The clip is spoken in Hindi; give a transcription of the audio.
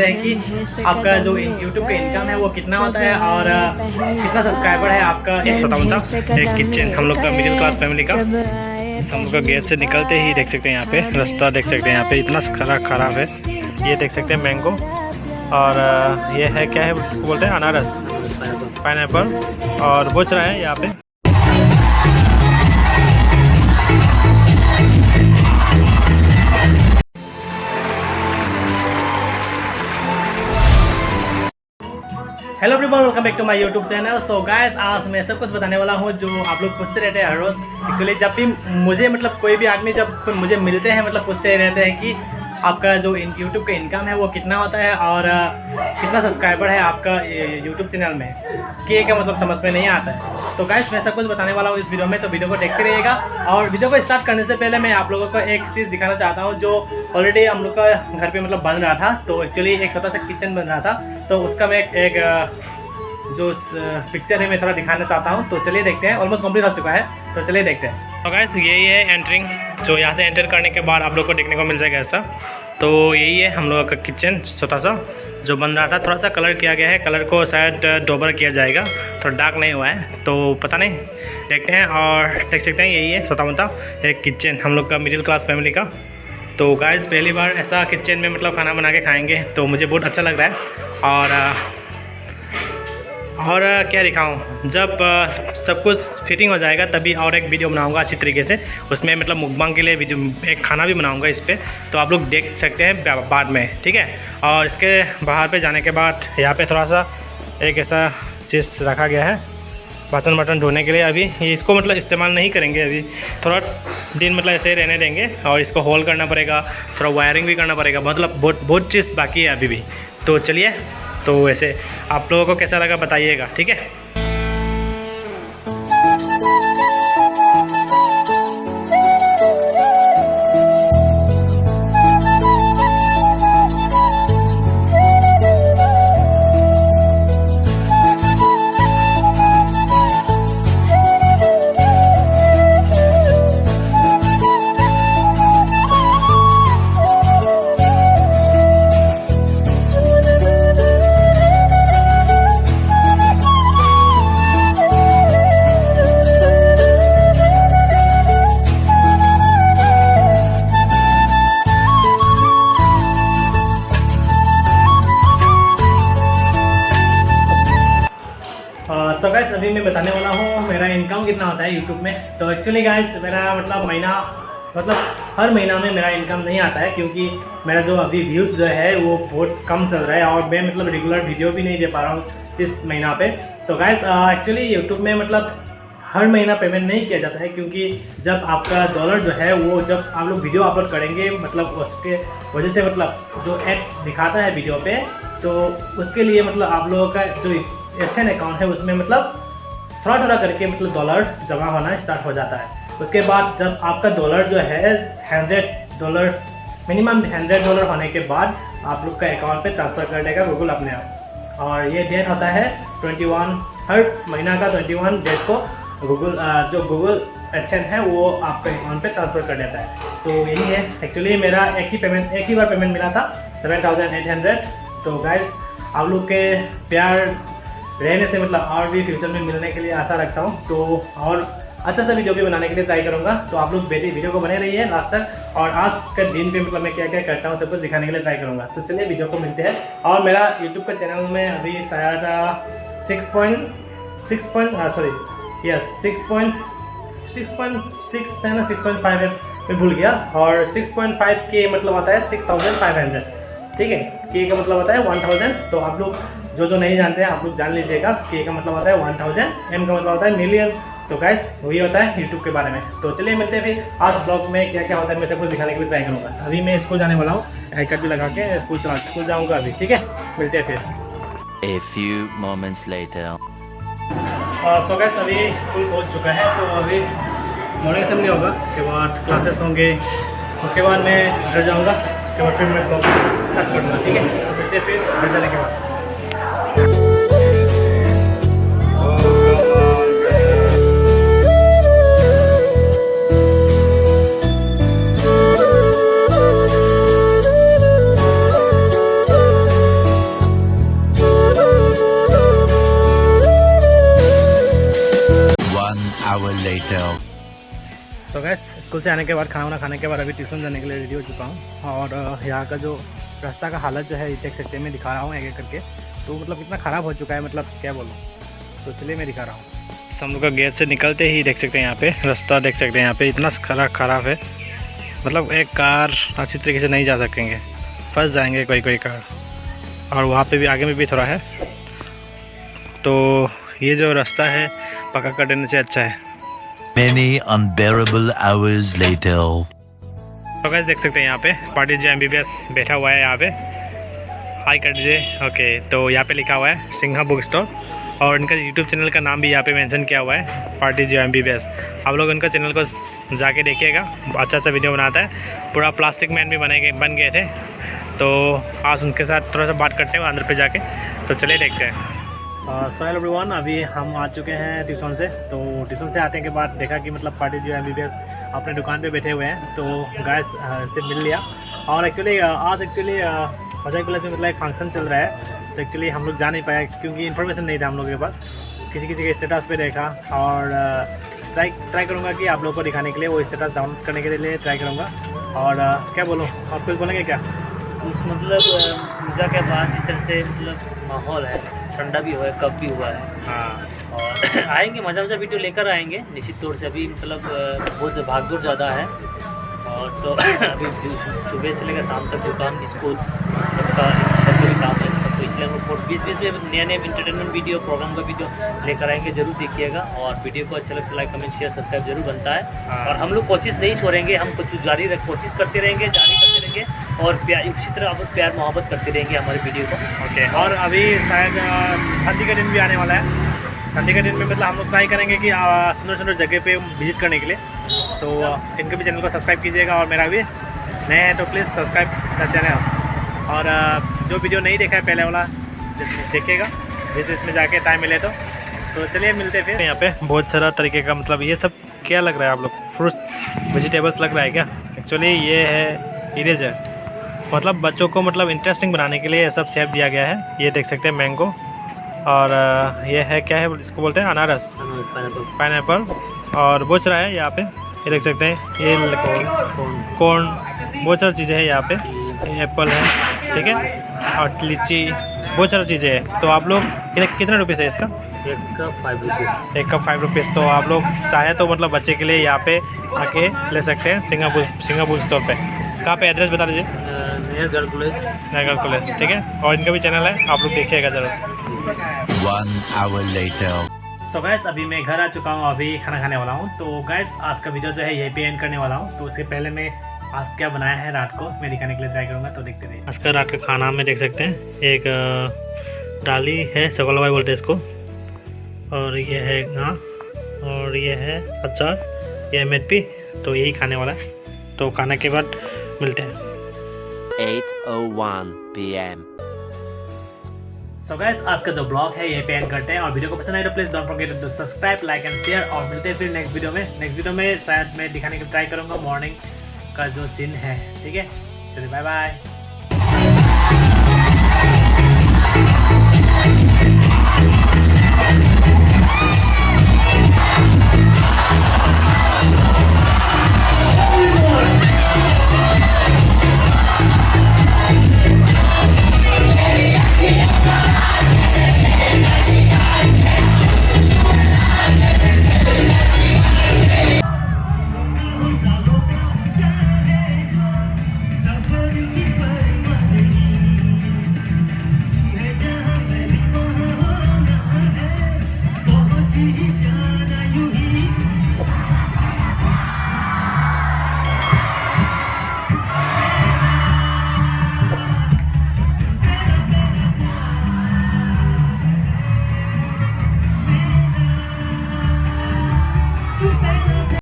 हैं कि आपका जो यूट्यूब का इनकम है वो कितना होता है और कितना सब्सक्राइबर है आपका। एक एक किचन हम लोग का मिडिल क्लास फैमिली का। हम लोग का गेट से निकलते ही देख सकते हैं यहाँ पे रास्ता देख सकते हैं, यहाँ पे इतना खराब है। ये देख सकते हैं मैंगो और ये है क्या है इसको बोलते हैं अनारस, पाइनएप्पल और बहुत सारा है यहाँ पे। Hello everyone, welcome back to my YouTube channel. So guys, आज मैं सब कुछ बताने वाला हूँ जो आप लोग पूछते रहते हैं हर रोज़। एक्चुअली जब भी मुझे कोई भी आदमी जब मुझे मिलते हैं पूछते रहते हैं कि आपका जो यूट्यूब का इनकम है वो कितना होता है और कितना सब्सक्राइबर है आपका यूट्यूब चैनल में, कि का मतलब समझ में नहीं आता है। तो गाइस, मैं सब कुछ बताने वाला हूँ इस वीडियो में, तो वीडियो को देखते रहिएगा। और वीडियो को स्टार्ट करने से पहले मैं आप लोगों को एक चीज़ दिखाना चाहता हूँ जो ऑलरेडी हम लोग का घर पे बन रहा था। तो एक्चुअली एक छोटा सा किचन बन रहा था, तो उसका मैं एक जो पिक्चर है मैं थोड़ा दिखाना चाहता हूँ। तो चलिए देखते हैं, ऑलमोस्ट कंप्लीट हो चुका है, तो चलिए देखते हैं। तो गाइस, यही है एंट्रिंग, जो यहाँ से एंटर करने के बाद आप लोग को देखने को मिल जाएगा ऐसा। तो यही है हम लोगों का किचन छोटा सा जो बन रहा था। थोड़ा सा कलर किया गया है, कलर को शायद दोबारा किया जाएगा, थोड़ा डार्क नहीं हुआ है तो पता नहीं, देखते हैं। और देख सकते हैं यही है छोटा मोटा एक किचन हम लोग का मिडिल क्लास फैमिली का। तो गाइस, पहली बार ऐसा किचन में खाना बना के खाएँगे, तो मुझे बहुत अच्छा लग रहा है। और क्या दिखाऊं, जब सब कुछ फिटिंग हो जाएगा तभी और एक वीडियो बनाऊंगा अच्छी तरीके से। उसमें मुकबांग के लिए वीडियो एक खाना भी बनाऊंगा इस पर, तो आप लोग देख सकते हैं बाद में, ठीक है। और इसके बाहर पे जाने के बाद यहाँ पे थोड़ा सा एक ऐसा चीज़ रखा गया है बर्तन धोने के लिए। अभी ये इसको इस्तेमाल नहीं करेंगे, अभी थोड़ा दिन ऐसे ही रहने देंगे। और इसको होल करना पड़ेगा, थोड़ा वायरिंग भी करना पड़ेगा, बहुत चीज़ बाकी है अभी भी। तो चलिए, तो वैसे आप लोगों को कैसा लगा बताइएगा, ठीक है। सो गाइस, अभी मैं बताने वाला हूँ मेरा इनकम कितना होता है यूट्यूब में। तो एक्चुअली गाइस, मेरा महीना हर महीना में मेरा इनकम नहीं आता है, क्योंकि मेरा जो अभी व्यूज़ जो है वो बहुत कम चल रहा है और मैं रेगुलर वीडियो भी नहीं दे पा रहा हूँ इस महीना पे। तो गाइस, एक्चुअली यूट्यूब में हर महीना पेमेंट नहीं किया जाता है, क्योंकि जब आपका डॉलर जो है वो जब आप लोग वीडियो अपलोड करेंगे उसके वजह से जो एड्स दिखाता है वीडियो पे, तो उसके लिए आप लोगों का जो एक्शन अकाउंट है उसमें थोड़ा करके डॉलर जमा होना स्टार्ट हो जाता है। उसके बाद जब आपका डॉलर जो है $100 मिनिमम $100 होने के बाद आप लोग का अकाउंट पे ट्रांसफ़र कर देगा गूगल अपने आप। और ये डेट होता है 21, हर महीना का 21 डेट को जो गूगल एक्शन है वो आपके अकाउंट पे ट्रांसफ़र कर देता है। तो यही है एक्चुअली मेरा एक ही बार पेमेंट मिला था 7,800। तो गाइस, आप लोग के प्यार रहने से और भी फ्यूचर में मिलने के लिए आशा रखता हूँ। तो और अच्छा सा वीडियो भी बनाने के लिए ट्राई करूँगा। तो आप लोग वीडियो को बने रहिए लास्ट तक, और आज के दिन पे मैं क्या क्या करता हूँ सब कुछ दिखाने के लिए ट्राई करूँगा। तो चलिए वीडियो को मिलते हैं। और मेरा यूट्यूब का चैनल में अभी शायद 6.6 है ना, 6.5 है, मैं भूल गया। और 6.5 के आता है 6,500, ठीक है। के का होता है 1000। तो आप लोग जो नहीं जानते हैं आप लोग जान लीजिएगा। के का होता है 1000, एम का होता है मिलियन। तो गाइस, वही होता है यूट्यूब के बारे में। तो चलिए मिलते हैं फिर आज ब्लॉग में क्या क्या होता है मैं सब कुछ दिखाने के लिए ट्राई करूँगा। अभी मैं स्कूल जाने वाला हूँ, हेयर कट भी लगा के स्कूल जाऊँगा अभी, ठीक है। मिलते हैं फिर। A few moments later. So guys, अभी स्कूल पहुँच चुका है, तो अभी मॉर्निंग असेंबली होगा, उसके बाद क्लासेस होंगे, उसके बाद मैं घर जाऊँगा, उसके बाद फिर मैं ब्लॉग स्टार्ट करूँगा, ठीक है। मिलते हैं फिर घर जाने के बाद। later. सो गाइस स्कूल से आने के बाद खाना खाने के बाद अभी ट्यूशन जाने के लिए रेडी हो चुका हूँ। और यहाँ का जो रास्ता का हालत जो है देख सकते हैं, मैं दिखा रहा हूँ एक एक करके। तो मतलब इतना ख़राब हो चुका है, मतलब क्या बोलूँ। तो चलिए मैं दिखा रहा हूँ। हम लोग का गेट से निकलते ही देख सकते हैं, यहाँ पे रास्ता देख सकते हैं, यहाँ पे इतना ख़राब है। मतलब एक कार अच्छी तरीके से नहीं जा सकेंगे, फंस जाएंगे कोई कार। और वहाँ पे भी आगे में भी थोड़ा है। तो ये जो रास्ता है पक्का कर देने से अच्छा है। Many unbearable hours later. तो गाइस देख सकते हैं यहाँ पे पार्टी जो MBBS बैठा हुआ है यहाँ पे। हाई कर दीजिए। ओके, तो यहाँ पे लिखा हुआ है सिंघा बुक स्टोर और इनका यूट्यूब चैनल का नाम भी यहाँ पे मेंशन किया हुआ है, पार्टी जो MBBS। आप लोग इनका चैनल को जाके देखिएगा, अच्छा वीडियो बनाता है। पूरा प्लास्टिक मैन भी बन गए थे। तो आज उनके साथ थोड़ा सा बात करते हैं अंदर पे जाके। तो चलिए देखते हैं। सो हेलो एवरीवन, अभी हम आ चुके हैं ट्यूशन से। तो ट्यूशन से आने के बाद देखा कि मतलब पार्टी जो MBBS अपने दुकान पे बैठे हुए हैं। तो गाइस से मिल लिया। और एक्चुअली आज मजाक क्लास में मतलब एक फंक्शन चल रहा है। तो एक्चुअली हम लोग जा नहीं पाए क्योंकि इन्फॉर्मेशन नहीं था हम लोगों के पास। किसी के स्टेटस पे देखा और ट्राई करूँगा कि आप लोगों को दिखाने के लिए, वो स्टेटस डाउनलोड करने के लिए ट्राई करूँगा। और क्या बोलूँ, आप कुछ बोलेंगे क्या? मतलब पूजा के बाद इस तरह से मतलब माहौल है, ठंडा भी हुआ है, कब भी हुआ है। हाँ, और आएंगे मज़ा वीडियो लेकर आएंगे निश्चित तौर से। अभी मतलब बहुत भागदौड़ ज़्यादा है। और तो अभी सुबह से लेकर शाम तक दुकान, स्कूल सबका कोई काम है सबको, इसलिए हम लोग 20-20 में नए इंटरटेनमेंट वीडियो, प्रोग्राम का वीडियो लेकर आएंगे। जरूर देखिएगा और वीडियो को अच्छा लगता है लाइक कमेंट शेयर सब्सक्राइब जरूर बनता है। और हम लोग कोशिश नहीं छोड़ेंगे, हम कुछ कोशिश करते रहेंगे, जारी करते रहेंगे और इसी तरह आप प्यार मोहब्बत करते रहेंगे हमारे वीडियो को। ओके। और अभी शायद ठंडी का दिन भी आने वाला है। ठंडी के दिन में मतलब हम लोग ट्राई करेंगे कि सुंदर जगह पे विजिट करने के लिए। तो इनके भी चैनल को सब्सक्राइब कीजिएगा और मेरा भी नए हैं तो प्लीज़ सब्सक्राइब कर चैनल। और जो वीडियो नहीं देखा है पहले वाला देखिएगा, जैसे इसमें जाके टाइम मिले तो चलिए मिलते फिर। यहाँ पे बहुत सारा तरीके का मतलब ये सब क्या लग रहा है आप लोग, फ्रूट्स वेजिटेबल्स लग रहा है क्या? एक्चुअली ये है इरेजर, मतलब बच्चों को मतलब इंटरेस्टिंग बनाने के लिए ये सब शेप दिया गया है। ये देख सकते हैं मैंगो। और ये है क्या है इसको बोलते हैं, अनारस, पाइनएप्पल। और बहुत सारा है यहाँ पे, ये देख सकते हैं। ये कॉर्न, बहुत सारी चीज़ें हैं यहाँ पे। ये एप्पल है, ठीक है, और लीची, बहुत सारी चीज़ें हैं। तो आप लोग कितने रुपये है इसका? एक का 5 रुपीज़। एक का 5 रुपीज़। तो आप लोग चाहे तो मतलब बच्चे के लिए यहाँ पे आके ले सकते हैं सिंगापुर स्टोर पे। कहाँ पे एड्रेस बता दीजिए? नियर गर्ल कॉलेज, ठीक है। और इनका भी चैनल है, आप लोग देखिएगा ज़रूर। 1 hour later. तो गैस अभी मैं घर आ चुका हूँ, अभी खाना खाने वाला हूँ। तो गैस आज का वीडियो जो है यहीं पे एंड करने वाला हूँ। तो उससे पहले मैं आज क्या बनाया है रात को मैं दिखाने के लिए ट्राई करूँगा, तो देखते रहिए। आज का रात का खाना में देख सकते हैं, एक दाली है, सकलवाई बोलते हैं इसको, और ये है घा, और ये है अचार, ये है मेथी। तो यही खाने वाला है। तो खाने के बाद मिलते हैं। 8:01 p.m. सो गाइस आज का जो ब्लॉग है ये पे एंड करते हैं। और वीडियो को पसंद आए तो please don't forget to subscribe, like and share. और मिलते हैं फिर नेक्स्ट वीडियो में शायद मैं दिखाने की ट्राई करूँगा मॉर्निंग का जो सीन है, ठीक है। चलिए बाय बाय।